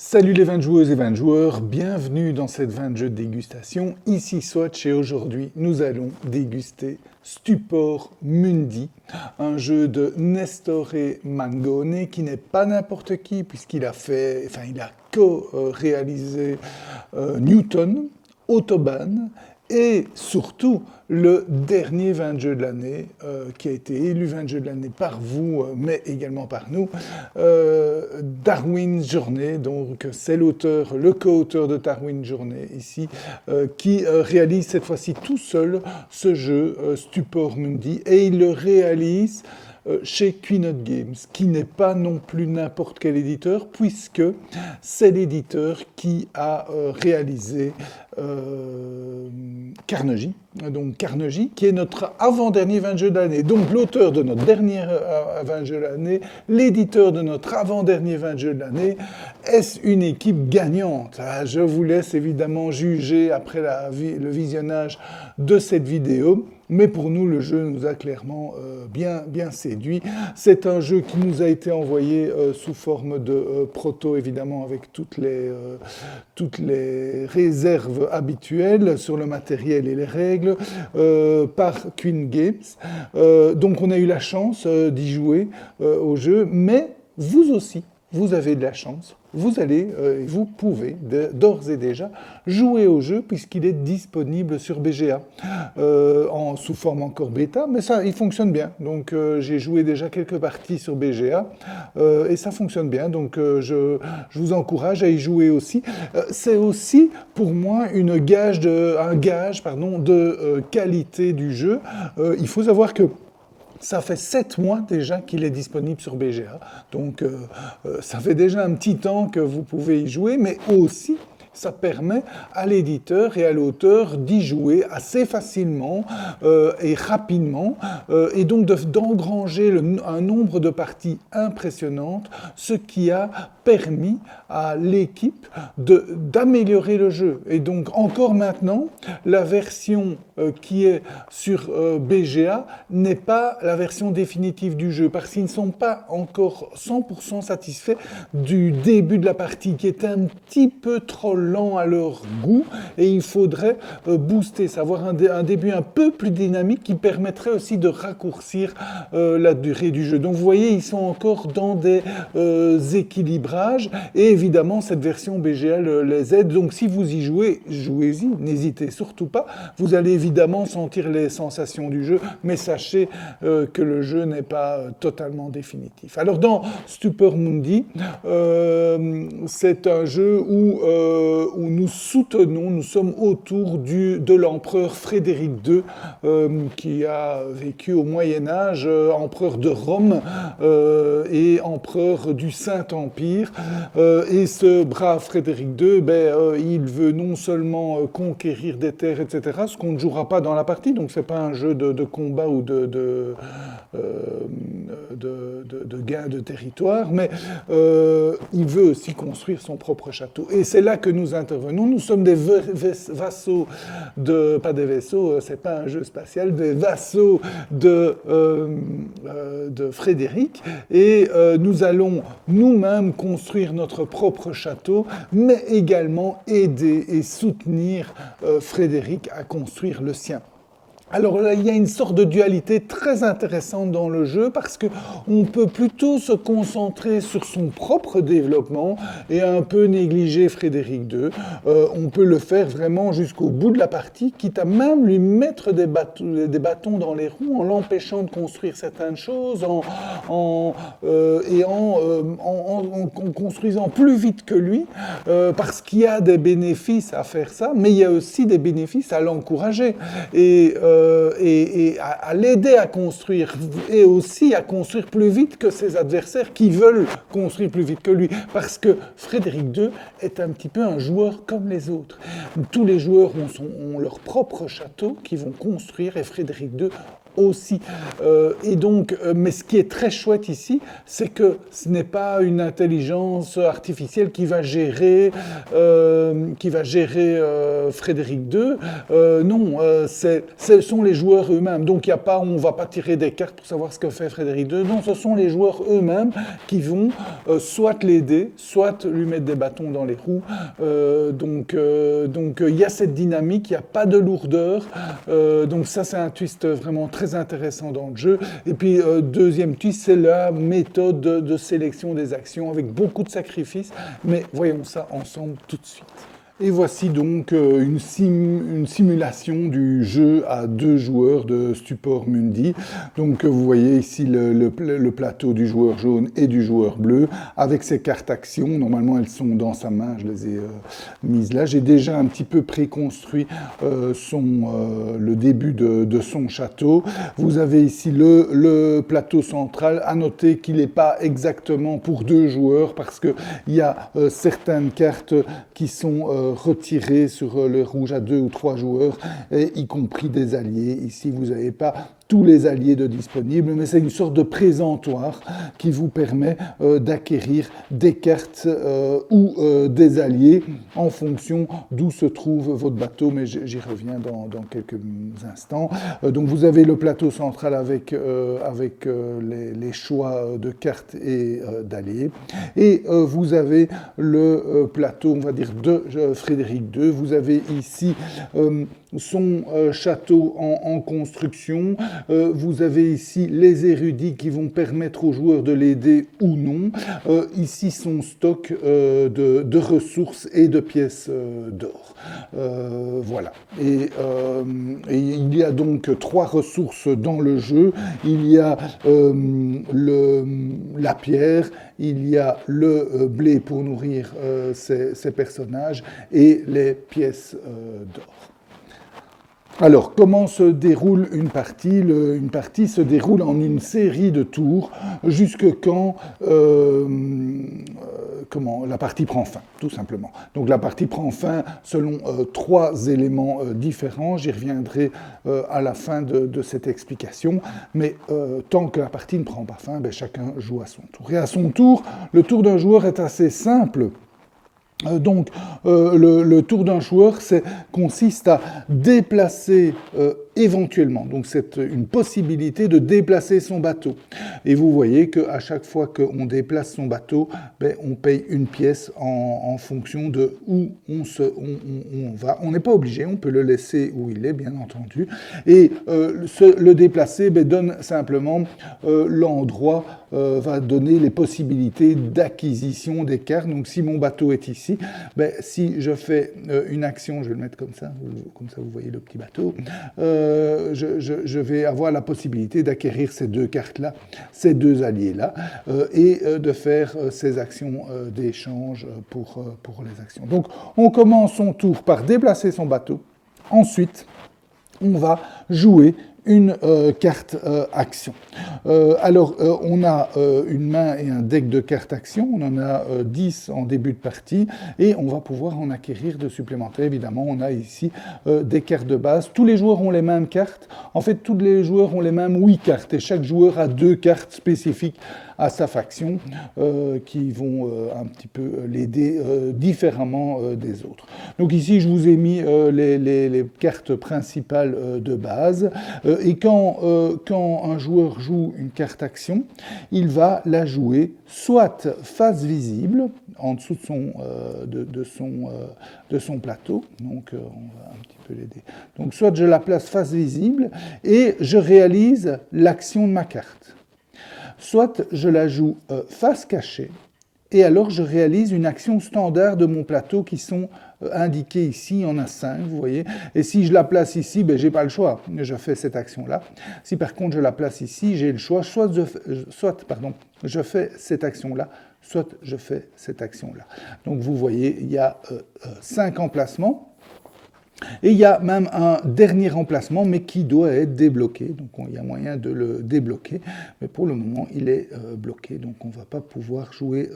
Salut les 20 joueuses et 20 joueurs, bienvenue dans cette 20 jeux de dégustation. Ici Swatch et aujourd'hui nous allons déguster Stupor Mundi, un jeu de Nestore Mangone qui n'est pas n'importe qui puisqu'il a co-réalisé Newton, Autobahn et surtout le dernier 20 jeux de l'année, qui a été élu 20 jeux de l'année par vous, mais également par nous, Darwin's Journey. Donc c'est l'auteur, le co-auteur de Darwin's Journey ici, qui réalise cette fois-ci tout seul ce jeu Stupor Mundi, et il le réalise chez Queenot Games, qui n'est pas non plus n'importe quel éditeur, puisque c'est l'éditeur qui a réalisé Carnegie. Donc Carnegie, qui est notre avant-dernier 20 jeux de l'année. Donc l'auteur de notre dernier 20 jeux de l'année, l'éditeur de notre avant-dernier 20 jeux de l'année, est-ce une équipe gagnante? Je vous laisse évidemment juger après le visionnage de cette vidéo. Mais pour nous, le jeu nous a clairement bien séduit. C'est un jeu qui nous a été envoyé sous forme de proto, évidemment, avec toutes les réserves habituelles sur le matériel et les règles, par Queen Games. Donc on a eu la chance d'y jouer au jeu, mais vous aussi, vous avez de la chance. Vous pouvez d'ores et déjà jouer au jeu puisqu'il est disponible sur BGA sous forme encore bêta, mais ça, il fonctionne bien. Donc j'ai joué déjà quelques parties sur BGA et ça fonctionne bien. Donc je vous encourage à y jouer aussi. C'est aussi pour moi un gage de qualité du jeu. Il faut savoir que ça fait 7 mois déjà qu'il est disponible sur BGA, donc ça fait déjà un petit temps que vous pouvez y jouer, mais aussi ça permet à l'éditeur et à l'auteur d'y jouer assez facilement et rapidement, et donc d'engranger un nombre de parties impressionnantes, ce qui a permis à l'équipe d'améliorer le jeu. Et donc encore maintenant, la version qui est sur BGA n'est pas la version définitive du jeu, parce qu'ils ne sont pas encore 100% satisfaits du début de la partie, qui est un petit peu trop lent à leur goût, et il faudrait booster, savoir un début un peu plus dynamique qui permettrait aussi de raccourcir la durée du jeu. Donc vous voyez, ils sont encore dans des équilibrages, et évidemment cette version BGA les aide. Donc si vous y jouez, jouez-y, n'hésitez surtout pas. Vous allez évidemment sentir les sensations du jeu, mais sachez que le jeu n'est pas totalement définitif. Alors dans Stupor Mundi, c'est un jeu où nous sommes autour de l'empereur Frédéric II, qui a vécu au Moyen-Âge, empereur de Rome et empereur du Saint-Empire. Et ce brave Frédéric II, il veut non seulement conquérir des terres, etc., ce qu'on ne jouera pas dans la partie, donc c'est pas un jeu de combat ou de gain de territoire, mais il veut aussi construire son propre château. Et c'est là que nous intervenons. Nous sommes des vassaux pas des vaisseaux, c'est pas un jeu spatial, des vassaux de Frédéric, et nous allons nous-mêmes construire notre propre château, mais également aider et soutenir Frédéric à construire le sien. Alors là, il y a une sorte de dualité très intéressante dans le jeu, parce qu'on peut plutôt se concentrer sur son propre développement et un peu négliger Frédéric II. On peut le faire vraiment jusqu'au bout de la partie, quitte à même lui mettre des bâtons dans les roues en l'empêchant de construire certaines choses, en construisant plus vite que lui, parce qu'il y a des bénéfices à faire ça, mais il y a aussi des bénéfices à l'encourager. Et à l'aider à construire, et aussi à construire plus vite que ses adversaires qui veulent construire plus vite que lui, parce que Frédéric II est un petit peu un joueur comme les autres. Tous les joueurs ont leur propre château qu'ils vont construire, et Frédéric II aussi. Et donc, mais ce qui est très chouette ici, c'est que ce n'est pas une intelligence artificielle qui va gérer Frédéric II. Non, ce sont les joueurs eux-mêmes. Donc, il y a pas, on ne va pas tirer des cartes pour savoir ce que fait Frédéric II. Non, ce sont les joueurs eux-mêmes qui vont soit l'aider, soit lui mettre des bâtons dans les roues. Donc, il y a cette dynamique, il n'y a pas de lourdeur. Donc ça, c'est un twist vraiment très intéressant dans le jeu. Et puis, deuxième twist, c'est la méthode de sélection des actions avec beaucoup de sacrifices. Mais voyons ça ensemble tout de suite. Et voici donc une simulation du jeu à 2 joueurs de Stupor Mundi. Donc vous voyez ici le plateau du joueur jaune et du joueur bleu avec ses cartes actions. Normalement elles sont dans sa main, je les ai mises là. J'ai déjà un petit peu préconstruit le début de son château. Vous avez ici le plateau central. À noter qu'il n'est pas exactement pour 2 joueurs parce qu'il y a certaines cartes qui sont retiré sur le rouge à 2 ou 3 joueurs, et y compris des alliés. Ici, vous n'avez pas tous les alliés de disponibles, mais c'est une sorte de présentoir qui vous permet d'acquérir des cartes ou des alliés en fonction d'où se trouve votre bateau, mais j'y reviens dans quelques instants. Donc vous avez le plateau central avec les choix de cartes et d'alliés, et vous avez le plateau, on va dire, de Frédéric II. Vous avez ici son château en construction. Vous avez ici les érudits qui vont permettre aux joueurs de l'aider ou non. Ici, son stock de ressources et de pièces d'or. Voilà. Et il y a donc 3 ressources dans le jeu. Il y a la pierre, il y a le blé pour nourrir ces personnages et les pièces d'or. Alors, comment se déroule une partie? Une partie se déroule en une série de tours jusque quand la partie prend fin, tout simplement. Donc la partie prend fin selon 3 éléments différents. J'y reviendrai à la fin de cette explication. Mais tant que la partie ne prend pas fin, chacun joue à son tour. Et à son tour, le tour d'un joueur est assez simple. Donc, le tour d'un joueur consiste à déplacer éventuellement, donc c'est une possibilité de déplacer son bateau. Et vous voyez qu'à chaque fois qu'on déplace son bateau, on paye une pièce en fonction de où on va. On n'est pas obligé, on peut le laisser où il est, bien entendu. Et le déplacer donne simplement l'endroit, va donner les possibilités d'acquisition des cartes. Donc si mon bateau est ici, si je fais une action, je vais le mettre comme ça vous voyez le petit bateau, je vais avoir la possibilité d'acquérir ces 2 cartes-là, ces 2 alliés-là, et de faire ces actions d'échange pour les actions. Donc on commence son tour par déplacer son bateau, ensuite on va jouer une carte action. Alors, on a une main et un deck de cartes action, on en a 10 en début de partie, et on va pouvoir en acquérir de supplémentaires. Évidemment, on a ici des cartes de base. Tous les joueurs ont les mêmes cartes. En fait, tous les joueurs ont les mêmes 8 cartes, et chaque joueur a 2 cartes spécifiques à sa faction qui vont un petit peu l'aider différemment des autres. Donc ici, je vous ai mis les cartes principales de base. Et quand un joueur joue une carte action, il va la jouer soit face visible, en dessous de son plateau. Donc on va un petit peu l'aider. Donc soit je la place face visible et je réalise l'action de ma carte. Soit je la joue face cachée, et alors je réalise une action standard de mon plateau qui sont indiquées ici, il y en a 5, vous voyez. Et si je la place ici, je n'ai pas le choix, je fais cette action-là. Si par contre je la place ici, j'ai le choix, soit je fais cette action-là, soit je fais cette action-là. Donc vous voyez, il y a 5 emplacements. Et il y a même un dernier emplacement, mais qui doit être débloqué. Donc il y a moyen de le débloquer, mais pour le moment, il est bloqué. Donc on ne va pas pouvoir jouer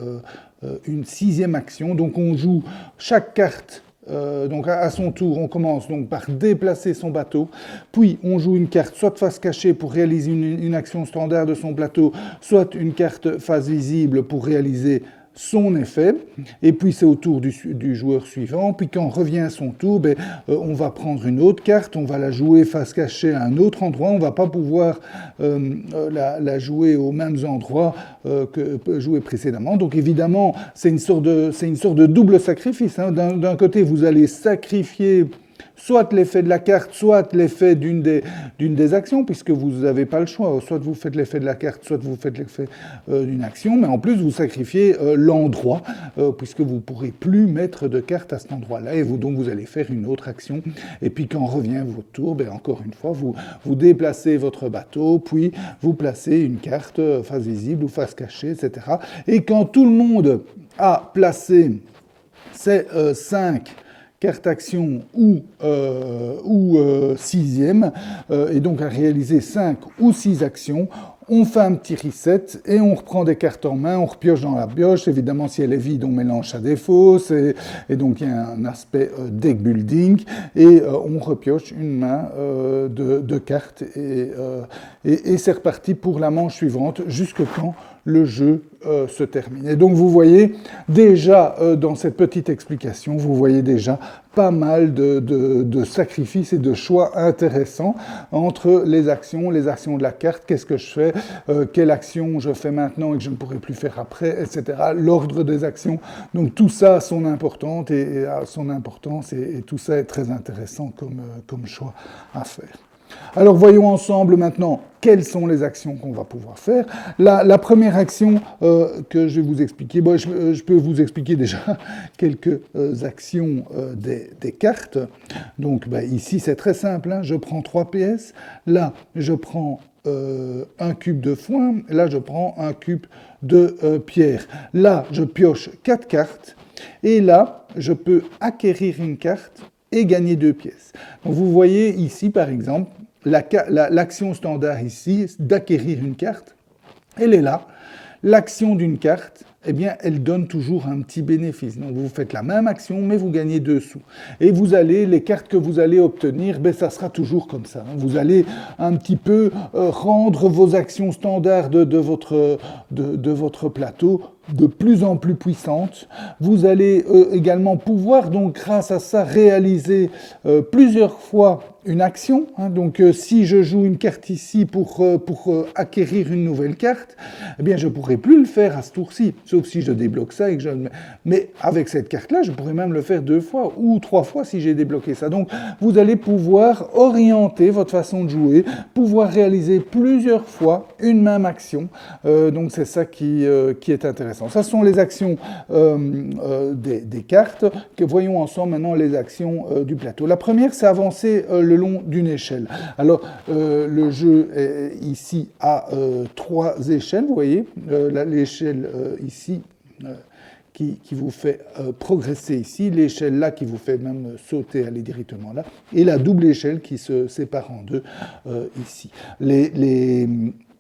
une 6e action. Donc on joue chaque carte donc à son tour, on commence donc par déplacer son bateau, puis on joue une carte soit face cachée pour réaliser une action standard de son plateau, soit une carte face visible pour réaliser son effet, et puis c'est au tour du joueur suivant, puis quand revient à son tour, on va prendre une autre carte, on va la jouer face cachée à un autre endroit, on ne va pas pouvoir la jouer aux mêmes endroits que jouée précédemment, donc évidemment c'est une sorte de double sacrifice, hein. D'un côté vous allez sacrifier soit l'effet de la carte, soit l'effet d'une des actions, puisque vous n'avez pas le choix. Soit vous faites l'effet de la carte, soit vous faites l'effet d'une action, mais en plus vous sacrifiez l'endroit, puisque vous ne pourrez plus mettre de carte à cet endroit-là, et donc vous allez faire une autre action. Et puis quand revient votre tour, encore une fois, vous déplacez votre bateau, puis vous placez une carte face visible ou face cachée, etc. Et quand tout le monde a placé ces 5 carte action ou sixième, et donc à réaliser 5 ou 6 actions, on fait un petit reset et on reprend des cartes en main, on repioche dans la pioche. Évidemment, si elle est vide, on mélange à des fausses, et donc il y a un aspect deck building, et on repioche une main de cartes, et c'est reparti pour la manche suivante, jusque quand le jeu se termine. Et donc vous voyez déjà dans cette petite explication, vous voyez déjà pas mal de sacrifices et de choix intéressants entre les actions de la carte, qu'est-ce que je fais, quelle action je fais maintenant et que je ne pourrai plus faire après, etc. L'ordre des actions, donc tout ça a son importance et tout ça est très intéressant comme choix à faire. Alors voyons ensemble maintenant quelles sont les actions qu'on va pouvoir faire. La première action que je vais vous expliquer, je peux vous expliquer déjà quelques actions des cartes. Donc ici c'est très simple, hein, je prends 3 PS, là je prends un cube de foin, là je prends un cube de pierre. Là je pioche 4 cartes, et là je peux acquérir une carte et gagner 2 pièces. Donc vous voyez ici par exemple, l'action standard ici, d'acquérir une carte, elle est là. L'action d'une carte, eh bien, elle donne toujours un petit bénéfice. Donc vous faites la même action, mais vous gagnez 2 sous. Et les cartes que vous allez obtenir, ça sera toujours comme ça. Vous allez un petit peu rendre vos actions standards de votre plateau de plus en plus puissantes. Vous allez également pouvoir, donc grâce à ça, réaliser plusieurs fois une action. Donc si je joue une carte ici pour acquérir une nouvelle carte, eh bien je ne pourrai plus le faire à ce tour-ci, sauf si je débloque ça. Mais avec cette carte-là, je pourrais même le faire 2 fois ou 3 fois si j'ai débloqué ça. Donc vous allez pouvoir orienter votre façon de jouer, pouvoir réaliser plusieurs fois une même action. Donc c'est ça qui est intéressant. Ça sont les actions des cartes. Voyons ensemble maintenant les actions du plateau. La première, c'est avancer le long d'une échelle. Alors, le jeu ici a 3 échelles, vous voyez. L'échelle ici qui vous fait progresser ici, l'échelle là qui vous fait même sauter, aller directement là, et la double échelle qui se sépare en deux ici.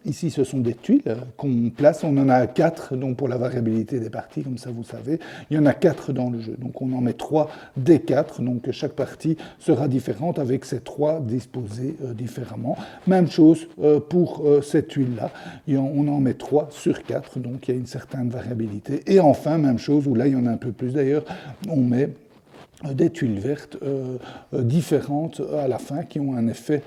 Ici, ce sont des tuiles qu'on place. On en a 4, donc pour la variabilité des parties, comme ça vous savez. Il y en a 4 dans le jeu. Donc on en met 3 des 4. Donc chaque partie sera différente avec ces 3 disposés différemment. Même chose pour cette tuile-là. On en met 3 sur 4, donc il y a une certaine variabilité. Et enfin, même chose, où là il y en a un peu plus d'ailleurs, on met des tuiles vertes différentes à la fin qui ont un effet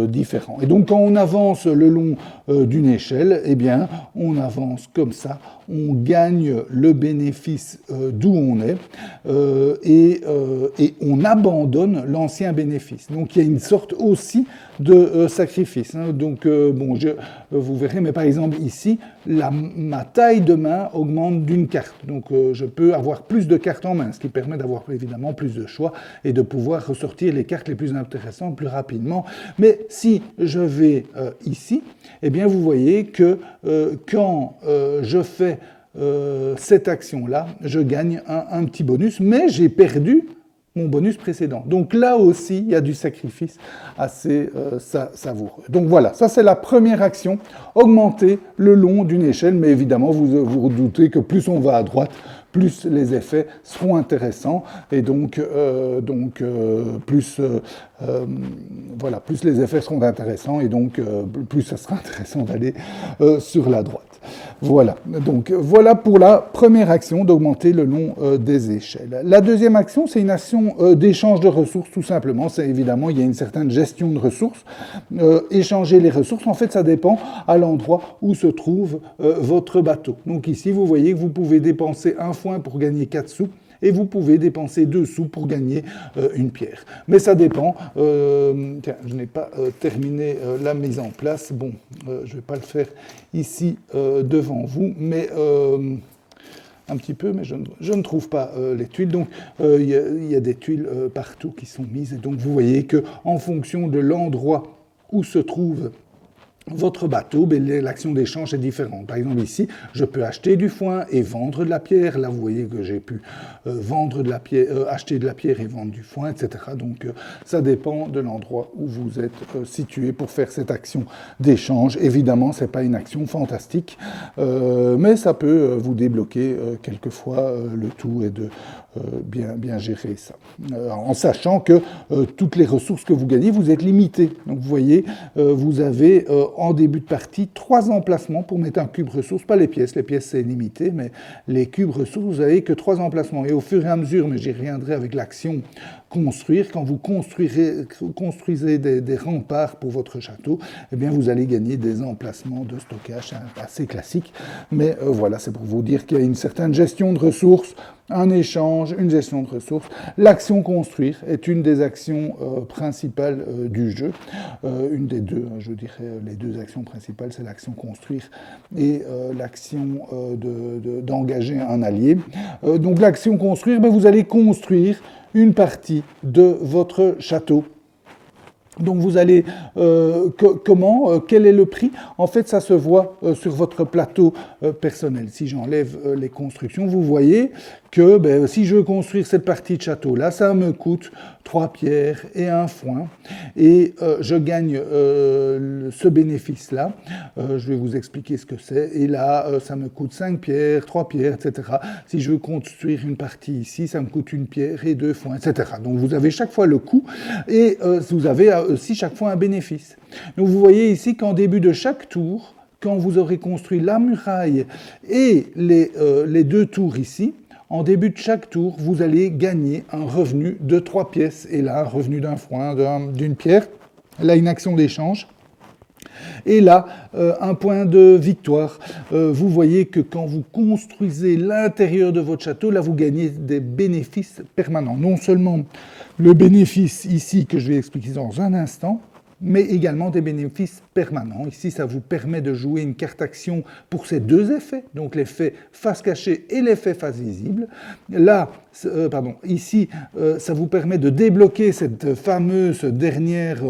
différent. Et donc quand on avance le long d'une échelle, eh bien on avance comme ça, on gagne le bénéfice d'où on est et on abandonne l'ancien bénéfice. Donc il y a une sorte aussi de sacrifice. Donc vous verrez, mais par exemple ici, ma taille de main augmente d'une carte. Donc je peux avoir plus de cartes en main, ce qui permet d'avoir évidemment plus de choix et de pouvoir ressortir les cartes les plus intéressantes plus rapidement. Mais si je vais ici, eh bien vous voyez que quand je fais cette action-là, je gagne un petit bonus, mais j'ai perdu mon bonus précédent. Donc là aussi, il y a du sacrifice assez savoureux. Donc voilà, ça c'est la première action, augmenter le long d'une échelle, mais évidemment, vous vous doutez que plus on va à droite, plus les effets seront intéressants, et donc plus les effets seront intéressants, et donc plus ça sera intéressant d'aller sur la droite. Voilà, donc voilà pour la première action d'augmenter le long des échelles. La deuxième action, c'est une action d'échange de ressources, tout simplement. C'est évidemment, il y a une certaine gestion de ressources. Échanger les ressources, en fait, ça dépend à l'endroit où se trouve votre bateau. Donc ici, vous voyez que vous pouvez dépenser 1 foin pour gagner 4 sous, et vous pouvez dépenser 2 sous pour gagner une pierre. Mais ça dépend. Tiens, je n'ai pas terminé la mise en place. Bon, je ne vais pas le faire ici devant vous, mais un petit peu, mais je ne trouve pas les tuiles. Donc, il y a des tuiles partout qui sont mises. Et donc, vous voyez qu'en fonction de l'endroit où se trouve votre bateau, l'action d'échange est différente. Par exemple, ici, je peux acheter du foin et vendre de la pierre. Là, vous voyez que j'ai pu vendre de la pierre, acheter de la pierre et vendre du foin, etc. Donc, ça dépend de l'endroit où vous êtes situé pour faire cette action d'échange. Évidemment, ce n'est pas une action fantastique, mais ça peut vous débloquer quelquefois le tout et de bien gérer ça. En sachant que toutes les ressources que vous gagnez, vous êtes limité. Donc, vous voyez, vous avez en début de partie 3 emplacements pour mettre un cube ressource, pas les pièces c'est limité, mais les cubes ressources, vous n'avez que 3 emplacements. Et au fur et à mesure, mais j'y reviendrai avec l'action construire, quand vous construisez des remparts pour votre château, eh bien vous allez gagner des emplacements de stockage assez classiques. Mais voilà, c'est pour vous dire qu'il y a une certaine gestion de ressources, un échange, une gestion de ressources. L'action construire est une des actions principales du jeu. Une des deux, je dirais, les 2 actions principales, c'est l'action construire et l'action d'engager un allié. Donc l'action construire, ben, vous allez construire une partie de votre château. Donc vous allez, comment, quel est le prix? En fait, ça se voit sur votre plateau personnel. Si j'enlève les constructions, vous voyez que si je veux construire cette partie de château-là, ça me coûte 3 pierres et 1 foin. Et je gagne ce bénéfice-là. Je vais vous expliquer ce que c'est. Et là, ça me coûte 5 pierres, 3 pierres, etc. Si je veux construire une partie ici, ça me coûte 1 pierre et 2 foins, etc. Donc vous avez chaque fois le coût et vous avez aussi chaque fois un bénéfice. Donc vous voyez ici qu'en début de chaque tour, quand vous aurez construit la muraille et les 2 tours ici, en début de chaque tour, vous allez gagner un revenu de 3 pièces. Et là, un revenu d'un foin, d'une pierre. Là, une action d'échange. Et là, un point de victoire. Vous voyez que quand vous construisez l'intérieur de votre château, là, vous gagnez des bénéfices permanents. Non seulement le bénéfice ici, que je vais expliquer dans un instant, mais également des bénéfices permanents. Ici, ça vous permet de jouer une carte action pour ces 2 effets, donc l'effet face cachée et l'effet face visible. Là, ici, ça vous permet de débloquer cette fameuse dernière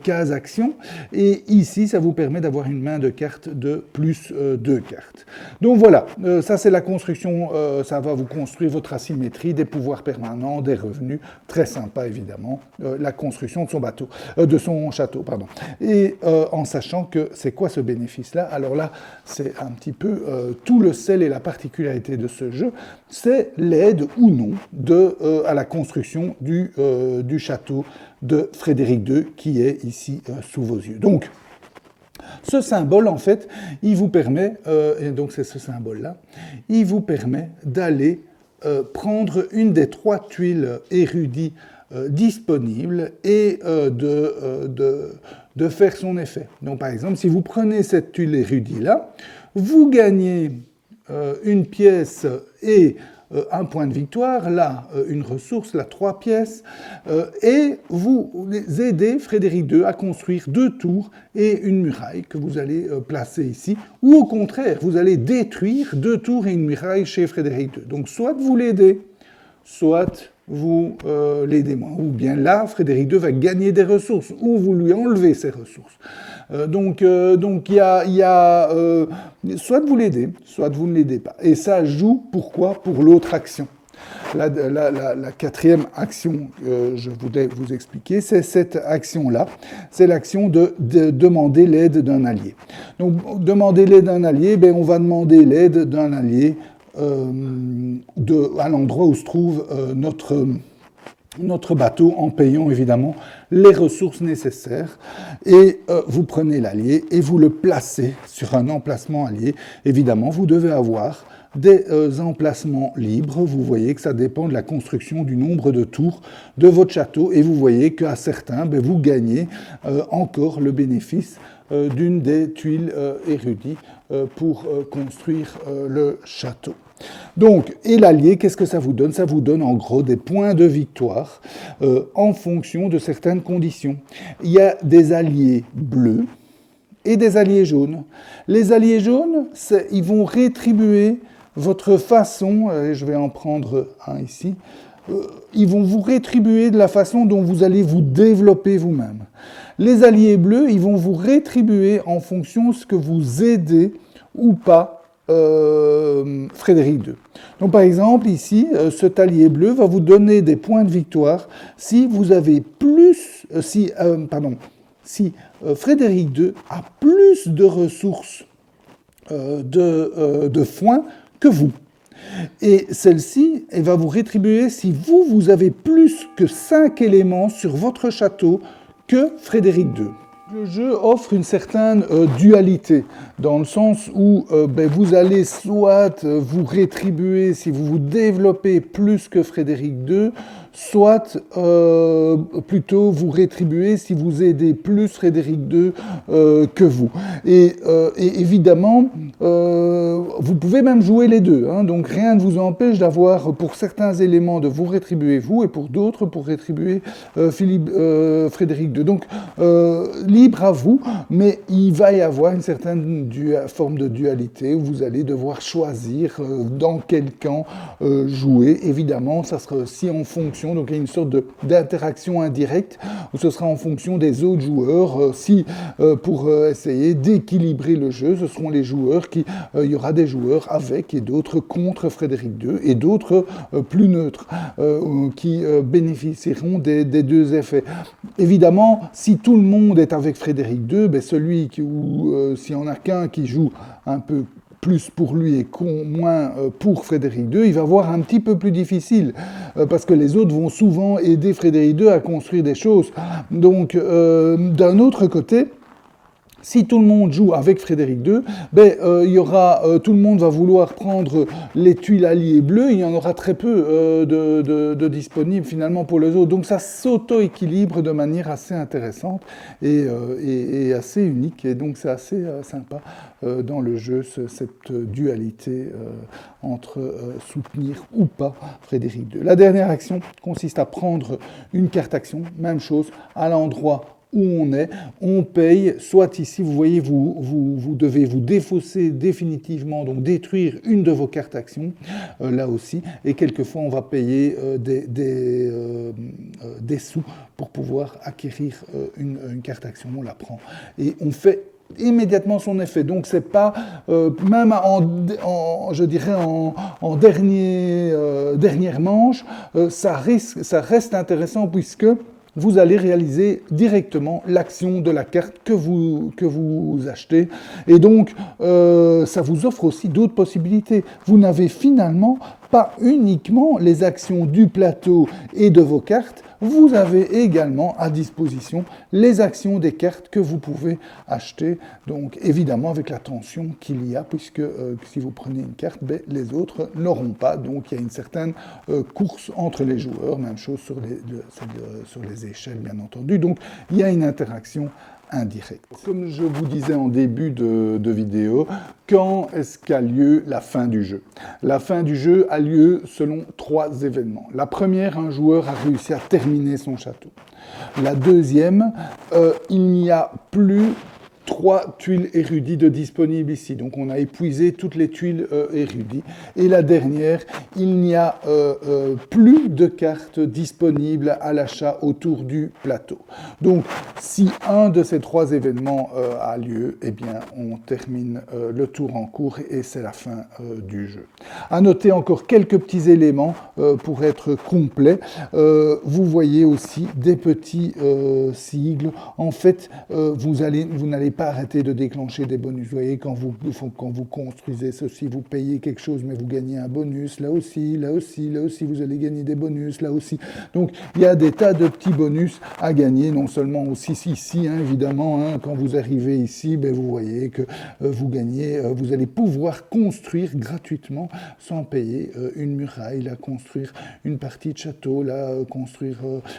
case action, et ici, ça vous permet d'avoir une main de cartes de plus 2 cartes. Donc voilà, ça c'est la construction, ça va vous construire votre asymétrie, des pouvoirs permanents, des revenus, très sympa évidemment, la construction de son bateau, de son château, pardon. Et en sachant que c'est quoi ce bénéfice-là? Alors là, c'est un petit peu tout le sel et la particularité de ce jeu, c'est l'aide ou non à la construction du château de Frédéric II qui est ici sous vos yeux. Donc, ce symbole, en fait, il vous permet, et donc c'est ce symbole-là, il vous permet d'aller prendre une des 3 tuiles érudits disponibles et de faire son effet. Donc, par exemple, si vous prenez cette tuile érudit-là, vous gagnez une pièce et un point de victoire, là, une ressource, là, 3 pièces, et vous aidez Frédéric II à construire 2 tours et une muraille que vous allez placer ici, ou au contraire, vous allez détruire 2 tours et une muraille chez Frédéric II. Donc, soit vous l'aidez, soit vous l'aidez moins, ou bien là, Frédéric II va gagner des ressources, ou vous lui enlevez ses ressources. Donc il y a soit vous l'aidez, soit vous ne l'aidez pas. Et ça joue, pourquoi? Pour l'autre action. La 4e action que je voulais vous expliquer, c'est cette action-là. C'est l'action de demander l'aide d'un allié. Donc, demander l'aide d'un allié, on va demander l'aide d'un allié à l'endroit où se trouve notre bateau, en payant évidemment les ressources nécessaires. Et vous prenez l'allié et vous le placez sur un emplacement allié. Évidemment, vous devez avoir des emplacements libres. Vous voyez que ça dépend de la construction, du nombre de tours de votre château. Et vous voyez qu'à certains, vous gagnez encore le bénéfice d'une des tuiles érudies pour construire le château. Donc, et l'allié, qu'est-ce que ça vous donne? Ça vous donne en gros des points de victoire en fonction de certaines conditions. Il y a des alliés bleus et des alliés jaunes. Les alliés jaunes, ils vont rétribuer votre façon, je vais en prendre un ici, ils vont vous rétribuer de la façon dont vous allez vous développer vous-même. Les alliés bleus, ils vont vous rétribuer en fonction de ce que vous aidez ou pas Frédéric II. Donc par exemple, ici, cet allié bleu va vous donner des points de victoire si vous avez plus, si Frédéric II a plus de ressources de foin que vous. Et celle-ci, elle va vous rétribuer si vous avez plus que 5 éléments sur votre château que Frédéric II. Le jeu offre une certaine dualité, dans le sens où vous allez soit vous rétribuer si vous vous développez plus que Frédéric II, soit plutôt vous rétribuer si vous aidez plus Frédéric II que vous. Et évidemment, vous pouvez même jouer les deux, hein, donc rien ne vous empêche d'avoir pour certains éléments de vous rétribuer vous et pour d'autres pour rétribuer Frédéric II. Donc libre à vous, mais il va y avoir une certaine forme de dualité où vous allez devoir choisir dans quel camp jouer. Évidemment, ça sera aussi en fonction, donc il y a une sorte d'interaction indirecte où ce sera en fonction des autres joueurs. Pour essayer d'équilibrer le jeu, ce seront les joueurs qui, il y aura des joueurs avec et d'autres contre Frédéric II et d'autres plus neutres qui bénéficieront des deux effets. Évidemment, si tout le monde est avec Frédéric II, s'il y en a qu'un qui joue un peu plus pour lui et moins pour Frédéric II, il va voir un petit peu plus difficile, parce que les autres vont souvent aider Frédéric II à construire des choses. Donc, d'un autre côté, si tout le monde joue avec Frédéric II, tout le monde va vouloir prendre les tuiles alliées bleues, il y en aura très peu de disponibles finalement pour les autres. Donc ça s'auto-équilibre de manière assez intéressante et assez unique. Et donc c'est assez sympa dans le jeu, cette dualité entre soutenir ou pas Frédéric II. La dernière action consiste à prendre une carte action, même chose, à l'endroit où on paye, soit ici, vous voyez, vous devez vous défausser définitivement, donc détruire une de vos cartes actions, là aussi, et quelquefois on va payer des sous pour pouvoir acquérir une carte action, on la prend, et on fait immédiatement son effet. Donc c'est pas même je dirais en dernière manche, ça reste intéressant puisque vous allez réaliser directement l'action de la carte que vous achetez. Et donc, ça vous offre aussi d'autres possibilités. Vous n'avez finalement pas uniquement les actions du plateau et de vos cartes, vous avez également à disposition les actions des cartes que vous pouvez acheter, donc évidemment avec l'attention qu'il y a, puisque si vous prenez une carte, les autres n'auront pas, donc il y a une certaine course entre les joueurs, même chose sur les échelles bien entendu, donc il y a une interaction indirect. Comme je vous disais en début de vidéo, quand est-ce qu'a lieu la fin du jeu? La fin du jeu a lieu selon 3 événements. La première, un joueur a réussi à terminer son château. La deuxième, il n'y a plus 3 tuiles érudies de disponibles ici. Donc on a épuisé toutes les tuiles érudies. Et la dernière, il n'y a plus de cartes disponibles à l'achat autour du plateau. Donc si un de ces 3 événements a lieu, eh bien on termine le tour en cours et c'est la fin du jeu. À noter encore quelques petits éléments pour être complet. Vous voyez aussi des petits sigles. En fait, vous n'allez pas arrêter de déclencher des bonus. Vous voyez, quand vous construisez ceci, vous payez quelque chose, mais vous gagnez un bonus. Là aussi, vous allez gagner des bonus. Là aussi. Donc, il y a des tas de petits bonus à gagner, non seulement aussi ici, hein, évidemment. Hein, quand vous arrivez ici, ben, vous voyez que vous gagnez, vous allez pouvoir construire gratuitement, sans payer, une muraille, là, construire une partie de château, là, construire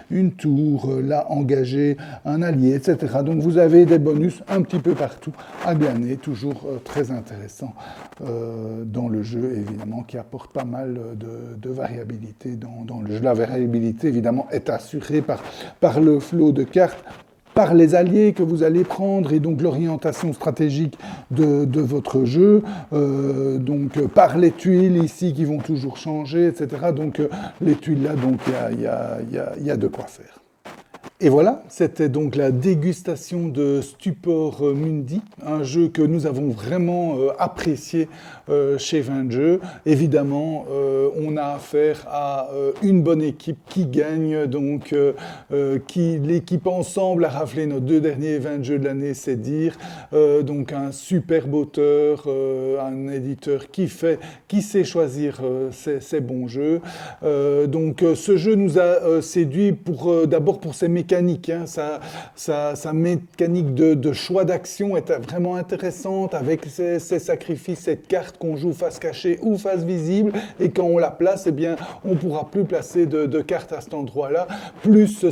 une tour, là, engager un allié, etc. Donc, vous avez des bonus un petit peu partout à gagner, toujours très intéressant dans le jeu, évidemment, qui apporte pas mal de variabilité dans le jeu. La variabilité, évidemment, est assurée par le flot de cartes, par les alliés que vous allez prendre et donc l'orientation stratégique de votre jeu, donc par les tuiles ici qui vont toujours changer, etc. Donc les tuiles là, donc il y a de quoi faire. Et voilà, c'était donc la dégustation de Stupor Mundi, un jeu que nous avons vraiment apprécié chez 20 jeux. Évidemment, on a affaire à une bonne équipe qui gagne, donc l'équipe ensemble a raflé nos 2 derniers 20 jeux de l'année, c'est dire. Donc un superbe auteur, un éditeur qui sait choisir ses bons jeux. Donc ce jeu nous a séduit d'abord pour ses mécaniques. Hein, sa mécanique de choix d'action est vraiment intéressante avec ses sacrifices, cette carte qu'on joue face cachée ou face visible, et quand on la place, eh bien, on ne pourra plus placer de cartes à cet endroit-là, plus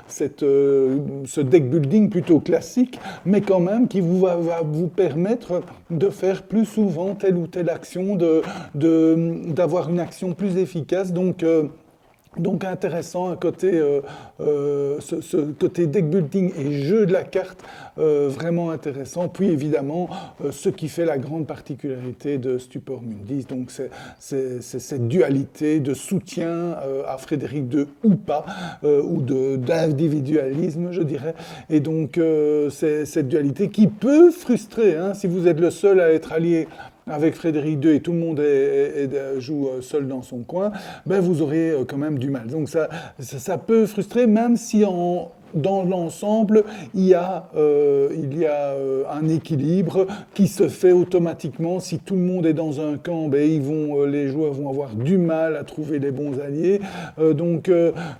ce deck building plutôt classique, mais quand même qui va vous permettre de faire plus souvent telle ou telle action, d'avoir une action plus efficace. Donc intéressant, ce côté deck building et jeu de la carte, vraiment intéressant. Puis évidemment, ce qui fait la grande particularité de Stupor Mundi, donc c'est cette dualité de soutien à Frédéric II ou pas, ou d'individualisme, je dirais. Et donc c'est cette dualité qui peut frustrer, hein, si vous êtes le seul à être allié avec Frédéric II et tout le monde joue seul dans son coin, ben vous aurez quand même du mal. Donc ça peut frustrer, même si dans l'ensemble, il y a un équilibre qui se fait automatiquement. Si tout le monde est dans un camp, ben les joueurs vont avoir du mal à trouver les bons alliés. Donc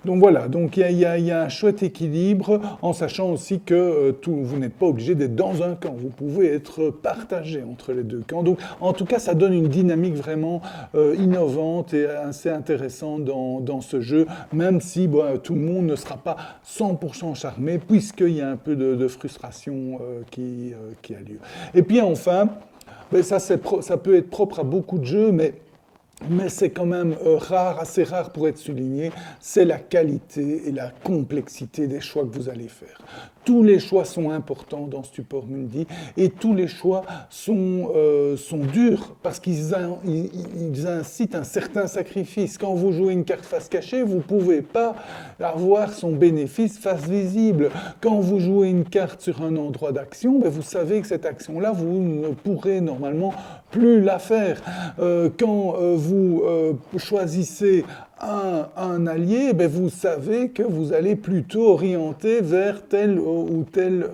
voilà, donc il y a un chouette équilibre, en sachant aussi que vous n'êtes pas obligé d'être dans un camp. Vous pouvez être partagé entre les deux camps. Donc en tout cas, ça donne une dynamique vraiment innovante et assez intéressante dans ce jeu, même si tout le monde ne sera pas 100% charmé, puisqu'il y a un peu de frustration qui a lieu. Et puis enfin, ça peut être propre à beaucoup de jeux, mais c'est quand même assez rare pour être souligné, c'est la qualité et la complexité des choix que vous allez faire. Tous les choix sont importants dans Stupor Mundi et tous les choix sont durs parce qu'ils incitent un certain sacrifice. Quand vous jouez une carte face cachée, vous ne pouvez pas avoir son bénéfice face visible. Quand vous jouez une carte sur un endroit d'action, vous savez que cette action-là, vous ne pourrez normalement plus la faire. Quand vous choisissez un allié, vous savez que vous allez plutôt orienter vers telle ou telle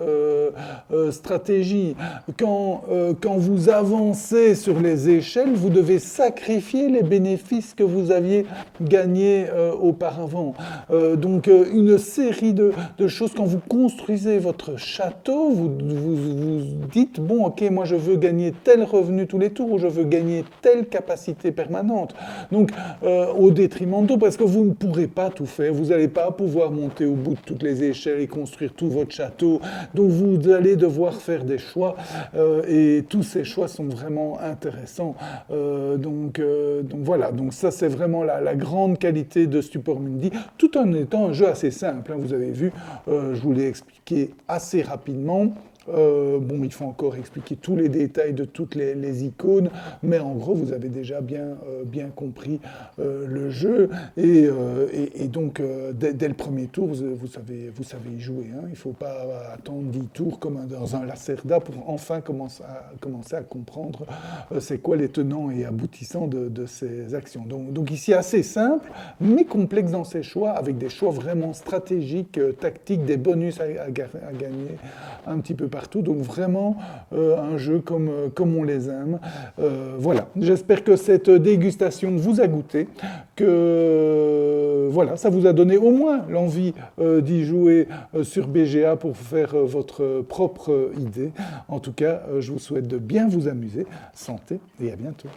stratégie. Quand vous avancez sur les échelles, vous devez sacrifier les bénéfices que vous aviez gagnés auparavant. Donc une série de choses. Quand vous construisez votre château, vous dites, bon, ok, moi je veux gagner tel revenu tous les tours, ou je veux gagner telle capacité permanente. Donc au détriment parce que vous ne pourrez pas tout faire, vous n'allez pas pouvoir monter au bout de toutes les échelles et construire tout votre château, donc vous allez devoir faire des choix, et tous ces choix sont vraiment intéressants. Donc voilà, donc ça c'est vraiment la grande qualité de Stupor Mundi, tout en étant un jeu assez simple, hein, vous avez vu, je vous l'ai expliqué assez rapidement. Il faut encore expliquer tous les détails de toutes les icônes, mais en gros, vous avez déjà bien compris le jeu. Et donc, dès le premier tour, vous savez y jouer. Hein. Il ne faut pas attendre 10 tours comme dans un Lacerda pour enfin commencer à comprendre c'est quoi les tenants et aboutissants de ces actions. Donc ici, assez simple, mais complexe dans ses choix, avec des choix vraiment stratégiques, tactiques, des bonus à gagner un petit peu partout. Donc vraiment un jeu comme on les aime. Voilà, j'espère que cette dégustation vous a goûté, que voilà, ça vous a donné au moins l'envie d'y jouer sur BGA pour faire votre propre idée. En tout cas, je vous souhaite de bien vous amuser. Santé et à bientôt.